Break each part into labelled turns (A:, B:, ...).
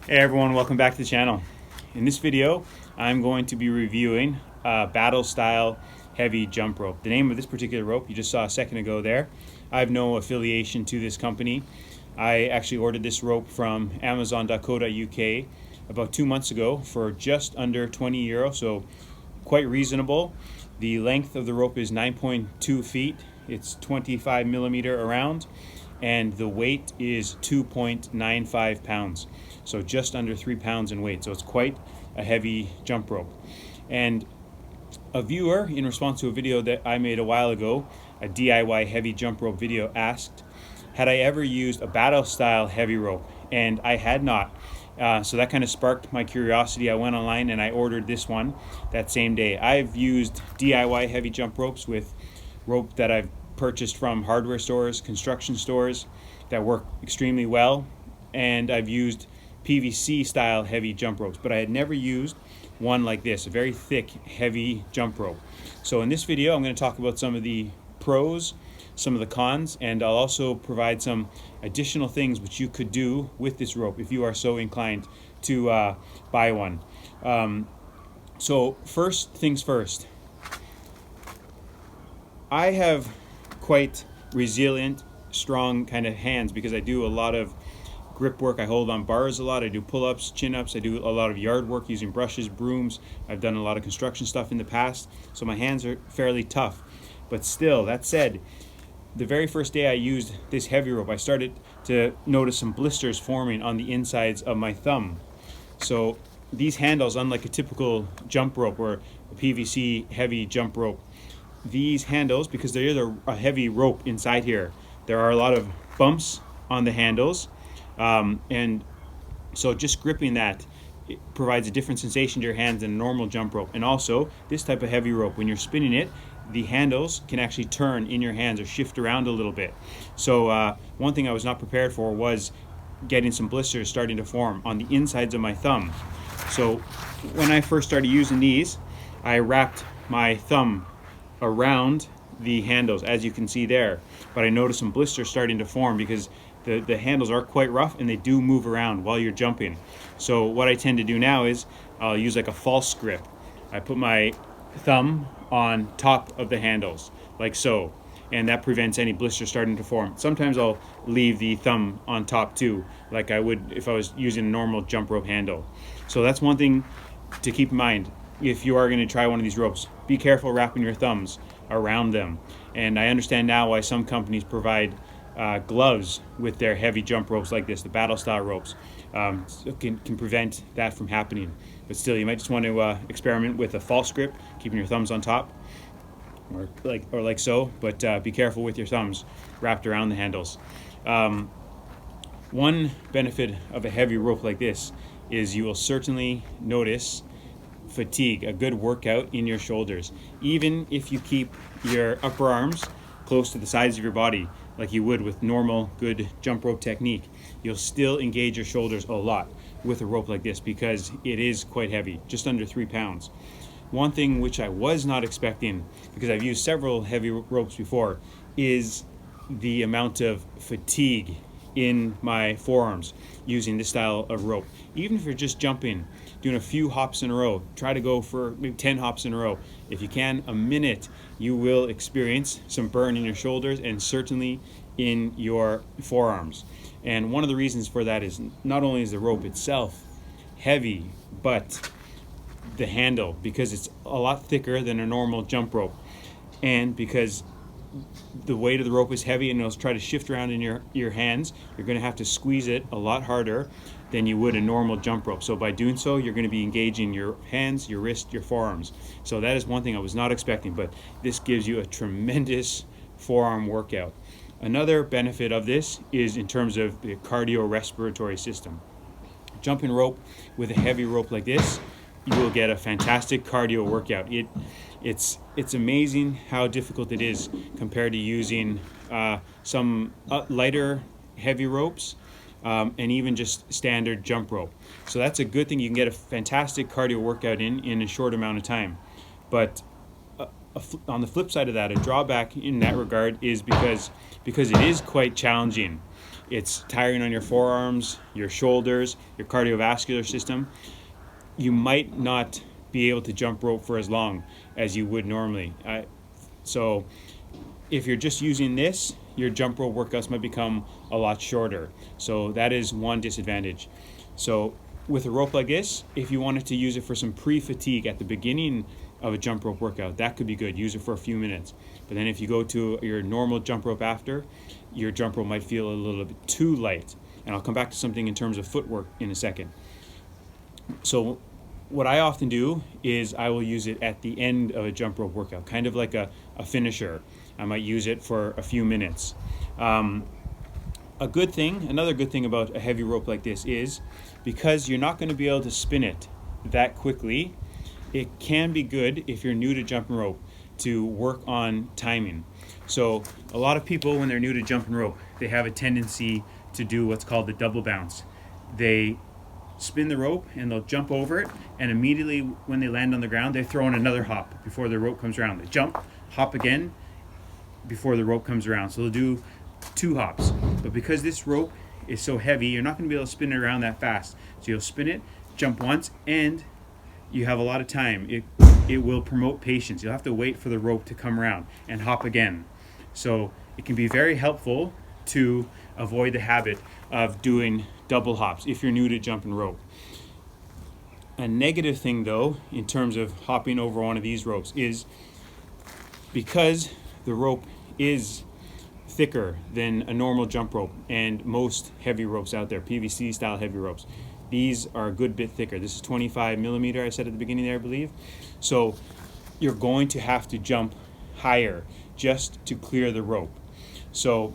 A: Hey everyone, welcome back to the channel. In this video, I'm going to be reviewing a battle style heavy jump rope. The name of this particular rope you just saw a second ago there. I have no affiliation to this company. I actually ordered this rope from Amazon.co.uk about 2 months ago for just under €20, so quite reasonable. The length of the rope is 9.2 feet. It's 25 millimeter around, and the weight is 2.95 pounds. So just under 3 pounds in weight. So it's quite a heavy jump rope. And a viewer, in response to a video that I made a while ago, a DIY heavy jump rope video, asked, had I ever used a battle style heavy rope? And I had not. So that kind of sparked my curiosity. I went online and I ordered this one that same day. I've used DIY heavy jump ropes with rope that I've purchased from hardware stores, construction stores that work extremely well. And I've used PVC style heavy jump ropes, but I had never used one like this, a very thick, heavy jump rope. So in this video, I'm going to talk about some of the pros, some of the cons, and I'll also provide some additional things which you could do with this rope if you are so inclined to buy one. So first things first, I have quite resilient, strong kind of hands because I do a lot of grip work. I hold on bars a lot. I do pull-ups, chin-ups. I do a lot of yard work using brushes, brooms. I've done a lot of construction stuff in the past, so my hands are fairly tough. But still, that said, the very first day I used this heavy rope, I started to notice some blisters forming on the insides of my thumb. So these handles, unlike a typical jump rope or a PVC heavy jump rope, these handles, because there is a heavy rope inside here, there are a lot of bumps on the handles. And so just gripping that, it provides a different sensation to your hands than a normal jump rope. And also, this type of heavy rope, when you're spinning it, the handles can actually turn in your hands or shift around a little bit. So one thing I was not prepared for was getting some blisters starting to form on the insides of my thumb. So when I first started using these, I wrapped my thumb around the handles, as you can see there, but I noticed some blisters starting to form because the handles are quite rough and they do move around while you're jumping. So what I tend to do now is I'll use like a false grip. I put my thumb on top of the handles like so, and that prevents any blisters starting to form. Sometimes I'll leave the thumb on top too, like I would if I was using a normal jump rope handle. So that's one thing to keep in mind if you are going to try one of these ropes. Be careful wrapping your thumbs around them. And I understand now why some companies provide gloves with their heavy jump ropes like this, the battle style ropes. Can prevent that from happening. But still, you might just want to experiment with a false grip, keeping your thumbs on top, or like so. But be careful with your thumbs wrapped around the handles. One benefit of a heavy rope like this is you will certainly notice fatigue, a good workout in your shoulders. Even if you keep your upper arms close to the sides of your body, like you would with normal good jump rope technique, you'll still engage your shoulders a lot with a rope like this because it is quite heavy, just under 3 pounds. One thing which I was not expecting, because I've used several heavy ropes before, is the amount of fatigue in my forearms using this style of rope. Even if you're just jumping, doing a few hops in a row, try to go for maybe 10 hops in a row. If you can, a minute, you will experience some burn in your shoulders and certainly in your forearms. And one of the reasons for that is not only is the rope itself heavy, but the handle, because it's a lot thicker than a normal jump rope, and because the weight of the rope is heavy and it'll try to shift around in your hands, you're going to have to squeeze it a lot harder than you would a normal jump rope. So by doing so, you're going to be engaging your hands, your wrist, your forearms. So that is one thing I was not expecting, but this gives you a tremendous forearm workout. Another benefit of this is in terms of the cardiorespiratory system. Jumping rope with a heavy rope like this, you will get a fantastic cardio workout. It's amazing how difficult it is compared to using some lighter heavy ropes and even just standard jump rope. So that's a good thing. You can get a fantastic cardio workout in a short amount of time. But on the flip side of that, a drawback in that regard is because it is quite challenging. It's tiring on your forearms, your shoulders, your cardiovascular system. You might not be able to jump rope for as long as you would normally. So if you're just using this, your jump rope workouts might become a lot shorter. So that is one disadvantage. So with a rope like this, if you wanted to use it for some pre-fatigue at the beginning of a jump rope workout, that could be good. Use it for a few minutes. But then if you go to your normal jump rope after, your jump rope might feel a little bit too light. And I'll come back to something in terms of footwork in a second. So what I often do is I will use it at the end of a jump rope workout, kind of like a finisher. I might use it for a few minutes. Another good thing about a heavy rope like this is because you're not going to be able to spin it that quickly, it can be good if you're new to jumping rope to work on timing. So a lot of people, when they're new to jumping rope, they have a tendency to do what's called the double bounce. They spin the rope and they'll jump over it, and immediately when they land on the ground, they throw in another hop before the rope comes around. They jump, hop again before the rope comes around. So they'll do 2 hops. But because this rope is so heavy, you're not going to be able to spin it around that fast. So you'll spin it, jump once, and you have a lot of time. It will promote patience. You'll have to wait for the rope to come around and hop again. So it can be very helpful to avoid the habit of doing double hops if you're new to jumping rope. A negative thing though, in terms of hopping over one of these ropes, is because the rope is thicker than a normal jump rope and most heavy ropes out there, PVC style heavy ropes. These are a good bit thicker. This is 25 millimeter, I said at the beginning there, I believe. So you're going to have to jump higher just to clear the rope. So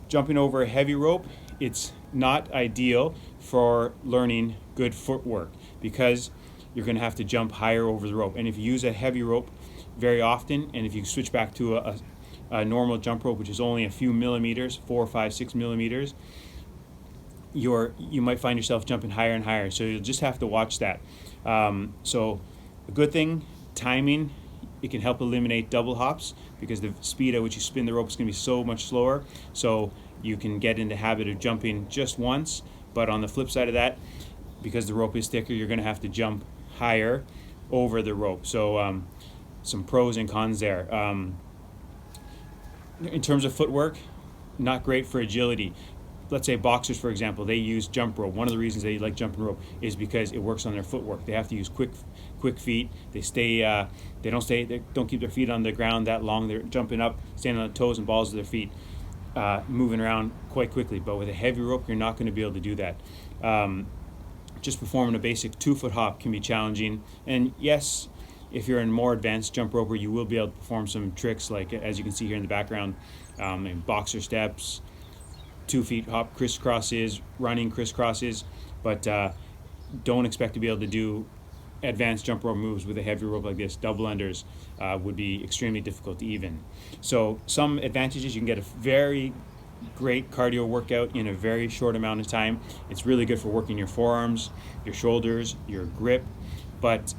A: jumping over a heavy rope, it's not ideal for learning good footwork because you're going to have to jump higher over the rope. And if you use a heavy rope very often, and if you switch back to a normal jump rope, which is only a few millimeters, 4, 5, 6 millimeters, you might find yourself jumping higher and higher. So you'll just have to watch that. So a good thing, timing, it can help eliminate double hops because the speed at which you spin the rope is going to be so much slower. So you can get in the habit of jumping just once. But on the flip side of that, because the rope is thicker, you're going to have to jump higher over the rope. So some pros and cons there. In terms of footwork, not great for agility. Let's say boxers, for example, they use jump rope. One of the reasons they like jumping rope is because it works on their footwork. They have to use quick feet. They don't keep their feet on the ground that long. They're jumping up, standing on the toes and balls of their feet, moving around quite quickly. But with a heavy rope, you're not going to be able to do that. Just performing a basic 2-foot hop can be challenging. And yes, if you're a more advanced jump roper, you will be able to perform some tricks like, as you can see here in the background, boxer steps, 2-feet hop crisscrosses, running crisscrosses, but don't expect to be able to do advanced jump rope moves with a heavy rope like this. Double unders would be extremely difficult to even. So some advantages: you can get a very great cardio workout in a very short amount of time. It's really good for working your forearms, your shoulders, your grip, but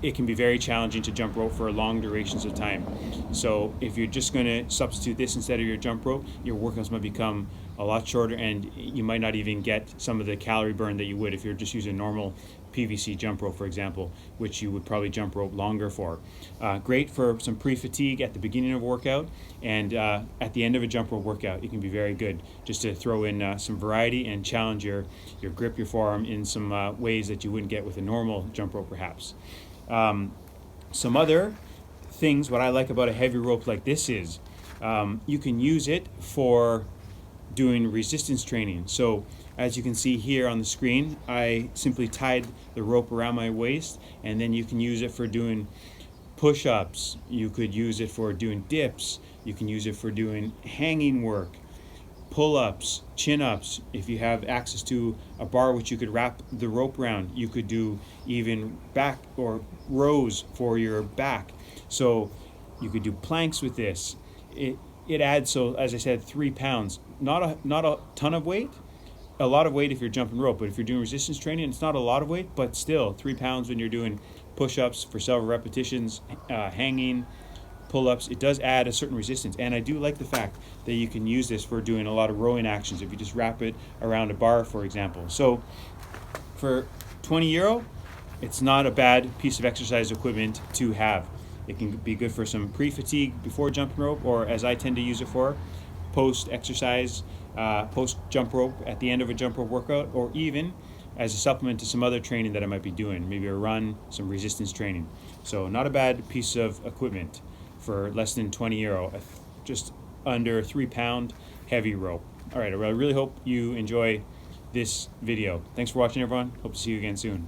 A: it can be very challenging to jump rope for long durations of time. So if you're just going to substitute this instead of your jump rope, your workouts might become a lot shorter and you might not even get some of the calorie burn that you would if you're just using normal PVC jump rope, for example, which you would probably jump rope longer for. Great for some pre-fatigue at the beginning of a workout, and at the end of a jump rope workout, it can be very good just to throw in some variety and challenge your grip, your forearm in some ways that you wouldn't get with a normal jump rope perhaps. Some other things, what I like about a heavy rope like this is you can use it for doing resistance training. So as you can see here on the screen, I simply tied the rope around my waist, and then you can use it for doing push-ups, you could use it for doing dips, you can use it for doing hanging work, pull-ups, chin-ups. If you have access to a bar which you could wrap the rope around, you could do even back or rows for your back. So you could do planks with this. It adds, so as I said, 3 pounds. Not a ton of weight, a lot of weight if you're jumping rope, but if you're doing resistance training, it's not a lot of weight, but still 3 pounds when you're doing push-ups for several repetitions, hanging, pull-ups. It does add a certain resistance, and I do like the fact that you can use this for doing a lot of rowing actions if you just wrap it around a bar, for example. So for €20, it's not a bad piece of exercise equipment to have. It can be good for some pre-fatigue before jumping rope, or as I tend to use it for, post-exercise, post-jump rope at the end of a jump rope workout, or even as a supplement to some other training that I might be doing, maybe a run, some resistance training. So not a bad piece of equipment for less than €20, just under 3-pound heavy rope. All right, I really hope you enjoy this video. Thanks for watching, everyone. Hope to see you again soon.